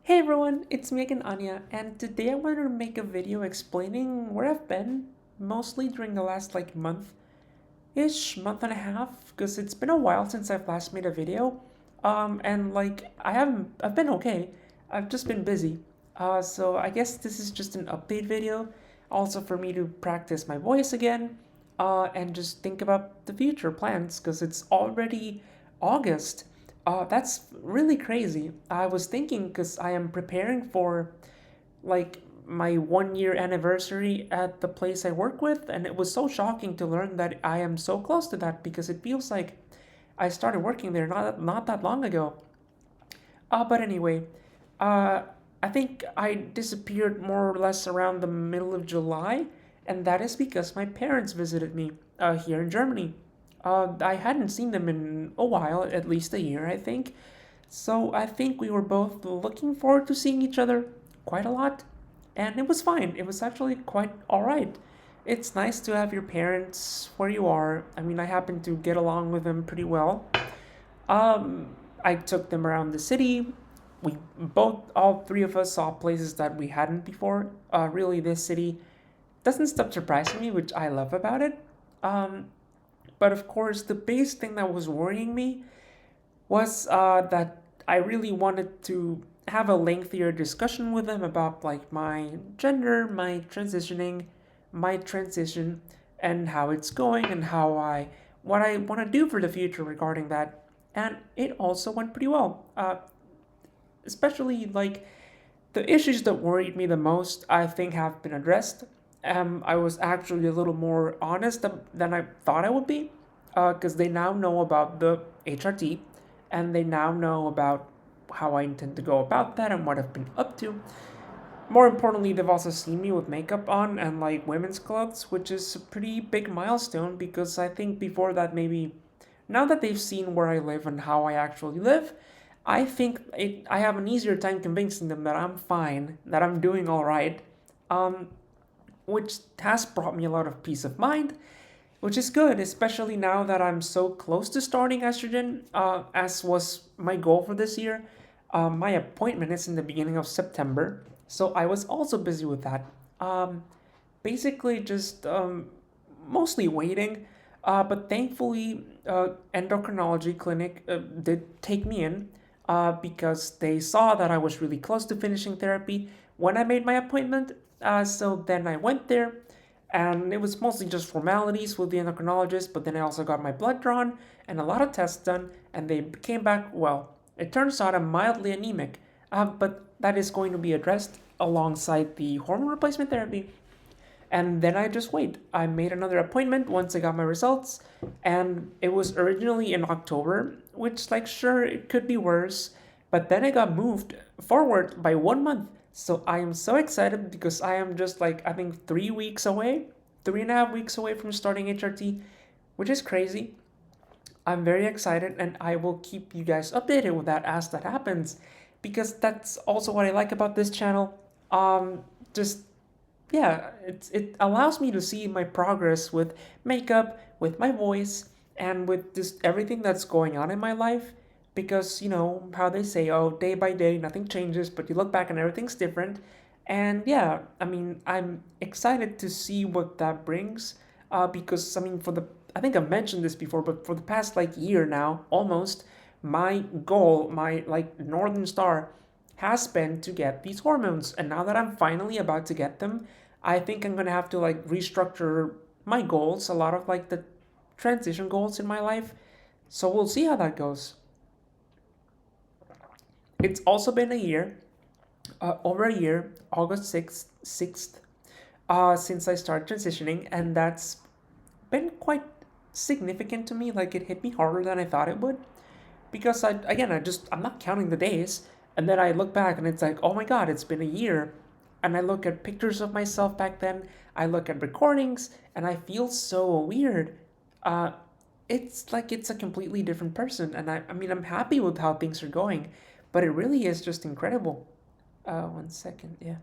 Hey everyone, it's me again, Anya, and today I wanted to make a video explaining where I've been, mostly during the last month and a half, because it's been a while since I've last made a video. And I've been okay. I've just been busy. So I guess this is just an update video, also for me to practice my voice again, and just think about the future plans, because it's already August. That's really crazy. I was thinking because I am preparing for my 1 year anniversary at the place I work with, and it was so shocking to learn that I am so close to that because it feels like I started working there not that long ago. But anyway, uh, I think I disappeared more or less around the middle of July, and that is because my parents visited me here in Germany. I hadn't seen them in a while, at least a year, I think. So I think we were both looking forward to seeing each other quite a lot, and it was fine. It was actually quite all right. It's nice to have your parents where you are. I mean, I happen to get along with them pretty well. Um, I took them around the city. All three of us saw places that we hadn't before. Really, this city doesn't stop surprising me, which I love about it. Um, but of course, the biggest thing that was worrying me was that I really wanted to have a lengthier discussion with them about like my gender, my transitioning, my transition, and how it's going, and what I want to do for the future regarding that. And it also went pretty well. Especially like the issues that worried me the most, I think, have been addressed. I was actually a little more honest than I thought I would be, because they now know about the HRT, and they now know about how I intend to go about that and what I've been up to. More importantly, they've also seen me with makeup on and like women's clothes, which is a pretty big milestone because I think before that, maybe now that they've seen where I live and how I actually live, I have an easier time convincing them that I'm fine, that I'm doing all right, um, which has brought me a lot of peace of mind, which is good, especially now that I'm so close to starting estrogen, as was my goal for this year. My appointment is in the beginning of September, so I was also busy with that. Um, Basically, just mostly waiting, but thankfully, endocrinology clinic did take me in because they saw that I was really close to finishing therapy when I made my appointment. So then I went there, and it was mostly just formalities with the endocrinologist, but then I also got my blood drawn and a lot of tests done, and they came back well. It turns out I'm mildly anemic, but that is going to be addressed alongside the hormone replacement therapy. And then I just wait. I made another appointment once I got my results, and it was originally in October, which, like, sure, it could be worse, but then it got moved forward by 1 month. So I am so excited because I am just like, I think 3 weeks away, 3.5 weeks away from starting HRT, which is crazy. I'm very excited, and I will keep you guys updated with that as that happens, because that's also what I like about this channel. Just yeah, it allows me to see my progress with makeup, with my voice, and with just everything that's going on in my life. Because you know how they say, oh, day by day, nothing changes, but you look back and everything's different. And yeah, I mean, I'm excited to see what that brings. Because I mean, I think I've mentioned this before, but for the past like year now, almost, my goal, my like Northern Star, has been to get these hormones. And now that I'm finally about to get them, I think I'm gonna have to like restructure my goals, a lot of like the transition goals in my life. So we'll see how that goes. It's also been a year, over a year, August 6th, since I started transitioning, and that's been quite significant to me. Like it hit me harder than I thought it would. Because I'm not counting the days, and then I look back and it's like, oh my god, it's been a year. And I look at pictures of myself back then, I look at recordings, and I feel so weird. Uh, it's like it's a completely different person, and I mean, I'm happy with how things are going, but it really is just incredible. 1 second, yeah.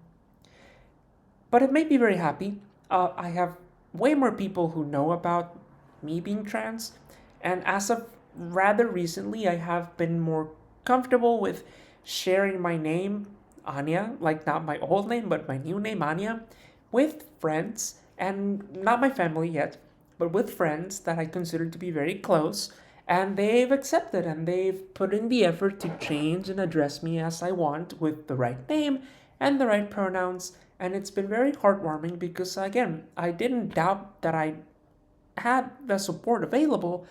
But it made me very happy. I have way more people who know about me being trans, and as of rather recently, I have been more comfortable with sharing my name Anya, like not my old name, but my new name, Anya, with friends, and not my family yet, but with friends that I consider to be very close. And they've accepted and they've put in the effort to change and address me as I want with the right name and the right pronouns. And it's been very heartwarming because, again, I didn't doubt that I had the support available,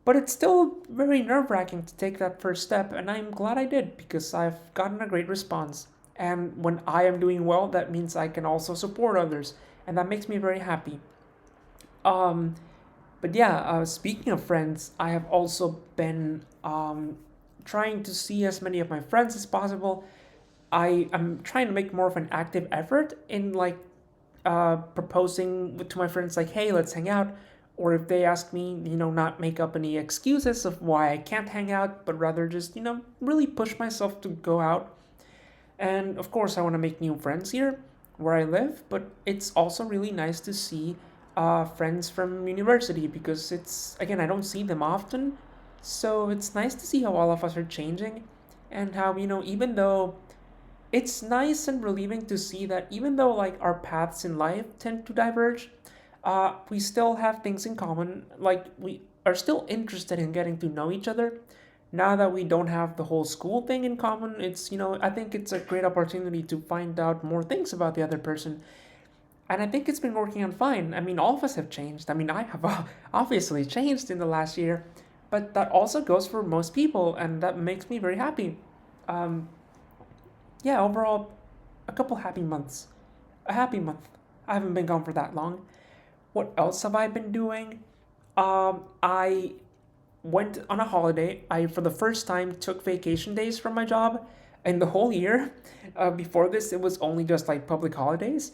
but it's still very nerve wracking to take that first step, and I'm glad I did because I've gotten a great response. And when I am doing well, that means I can also support others, and that makes me very happy. Um, but yeah, speaking of friends, I have also been trying to see as many of my friends as possible. I am trying to make more of an active effort in like proposing to my friends like, hey, let's hang out. Or if they ask me, not make up any excuses of why I can't hang out, but rather just, really push myself to go out. And of course, I want to make new friends here where I live, but it's also really nice to see friends from university because again, I don't see them often. So it's nice to see how all of us are changing and how, even though it's nice and relieving to see that even though like our paths in life tend to diverge, we still have things in common. Like we are still interested in getting to know each other. Now that we don't have the whole school thing in common, I think it's a great opportunity to find out more things about the other person. And I think it's been working out fine. I mean, all of us have changed. I mean, I have obviously changed in the last year, but that also goes for most people, and that makes me very happy. Um, yeah, overall, a couple happy months. A happy month. I haven't been gone for that long. What else have I been doing? I went on a holiday. I, for the first time, took vacation days from my job in the whole year. Before this, it was only just like public holidays.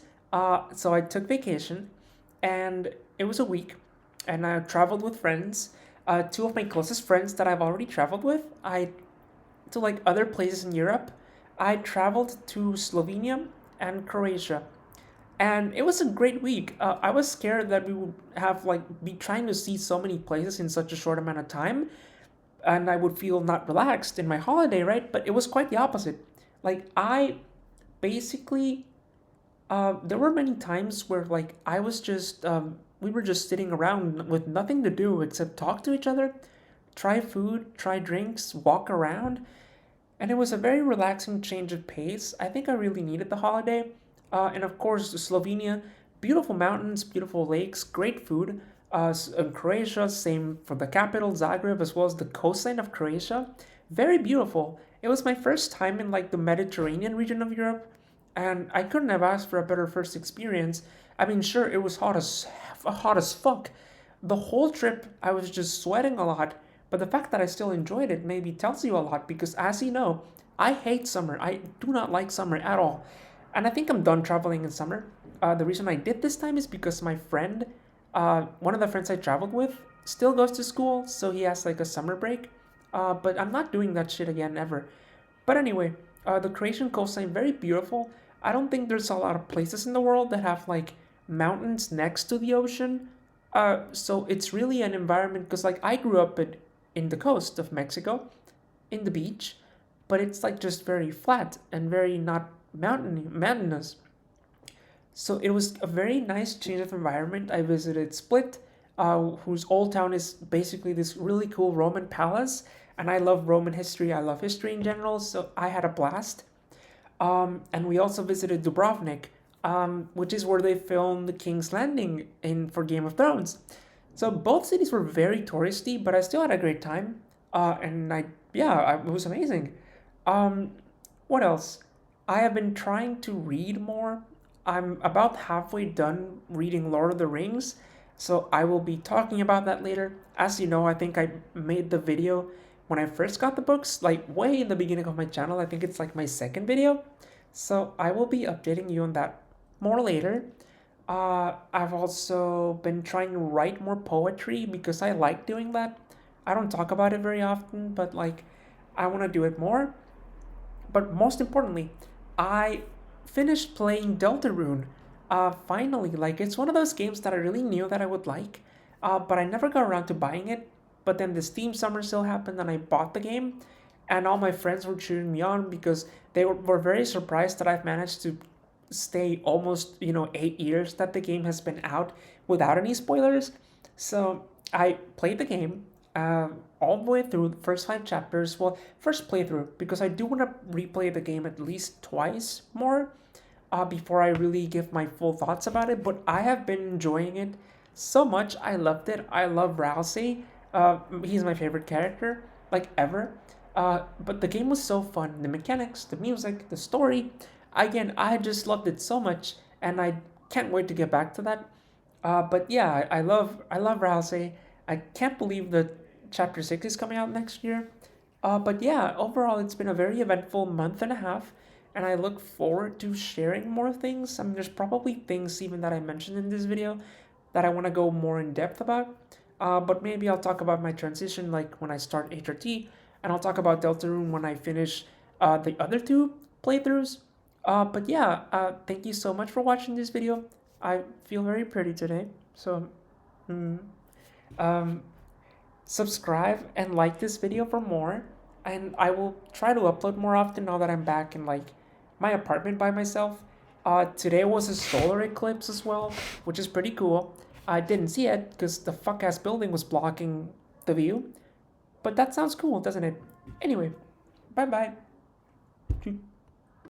So I took vacation, and it was a week, and I traveled with friends. Two of my closest friends that I've already traveled with. I to like other places in Europe. I traveled to Slovenia and Croatia, and it was a great week. I was scared that we would have like be trying to see so many places in such a short amount of time, and I would feel not relaxed in my holiday, right? But it was quite the opposite. Like I basically, there were many times where like I was just, we were just sitting around with nothing to do except talk to each other, try food, try drinks, walk around, and it was a very relaxing change of pace. I think I really needed the holiday. And of course, Slovenia, beautiful mountains, beautiful lakes, great food. In Croatia, same for the capital, Zagreb, as well as the coastline of Croatia. Very beautiful. It was my first time in like the Mediterranean region of Europe, and I couldn't have asked for a better first experience. I mean, sure, it was hot as fuck. The whole trip, I was just sweating a lot, but the fact that I still enjoyed it maybe tells you a lot because, as you know, I hate summer. I do not like summer at all. And I think I'm done traveling in summer. The reason I did this time is because my friend, one of the friends I traveled with, still goes to school, so he has like a summer break. But I'm not doing that shit again ever. But anyway, the Croatian coastline, very beautiful. I don't think there's a lot of places in the world that have like mountains next to the ocean. So it's really an environment because like I grew up in the coast of Mexico, in the beach, but it's like just very flat and very not mountainous. So it was a very nice change of environment. I visited Split, whose old town is basically this really cool Roman palace, and I love Roman history. I love history in general, so I had a blast. And we also visited Dubrovnik, which is where they filmed the King's Landing in for Game of Thrones. So both cities were very touristy, but I still had a great time. And it was amazing. Um, what else? I have been trying to read more. I'm about halfway done reading Lord of the Rings, so I will be talking about that later. As you know, I think I made the video when I first got the books, like way in the beginning of my channel. I think it's like my second video. So I will be updating you on that more later. I've also been trying to write more poetry because I like doing that. I don't talk about it very often, but like I want to do it more. But most importantly, I finished playing Deltarune. Finally, like it's one of those games that I really knew that I would like, but I never got around to buying it. But then the Steam Summer Sale happened and I bought the game, and all my friends were cheering me on because were very surprised that I've managed to stay almost 8 years that the game has been out without any spoilers. So I played the game all the way through the first 5 chapters. Well, first playthrough, because I do want to replay the game at least twice more before I really give my full thoughts about it. But I have been enjoying it so much. I loved it. I love Rousey. He's my favorite character, like ever. But the game was so fun. The mechanics, the music, the story. Again, I just loved it so much, and I can't wait to get back to that. But yeah, I love Rousey. I can't believe that Chapter 6 is coming out next year. But yeah, overall, it's been a very eventful month and a half, and I look forward to sharing more things. I mean, there's probably things even that I mentioned in this video that I want to go more in depth about. But maybe I'll talk about my transition, like when I start HRT, and I'll talk about Deltarune when I finish the other two playthroughs. But yeah, thank you so much for watching this video. I feel very pretty today, so mm, um, subscribe and like this video for more, and I will try to upload more often now that I'm back in like my apartment by myself. Today was a solar eclipse as well, which is pretty cool. I didn't see it because the fuck ass building was blocking the view, but that sounds cool, doesn't it? Anyway, bye bye.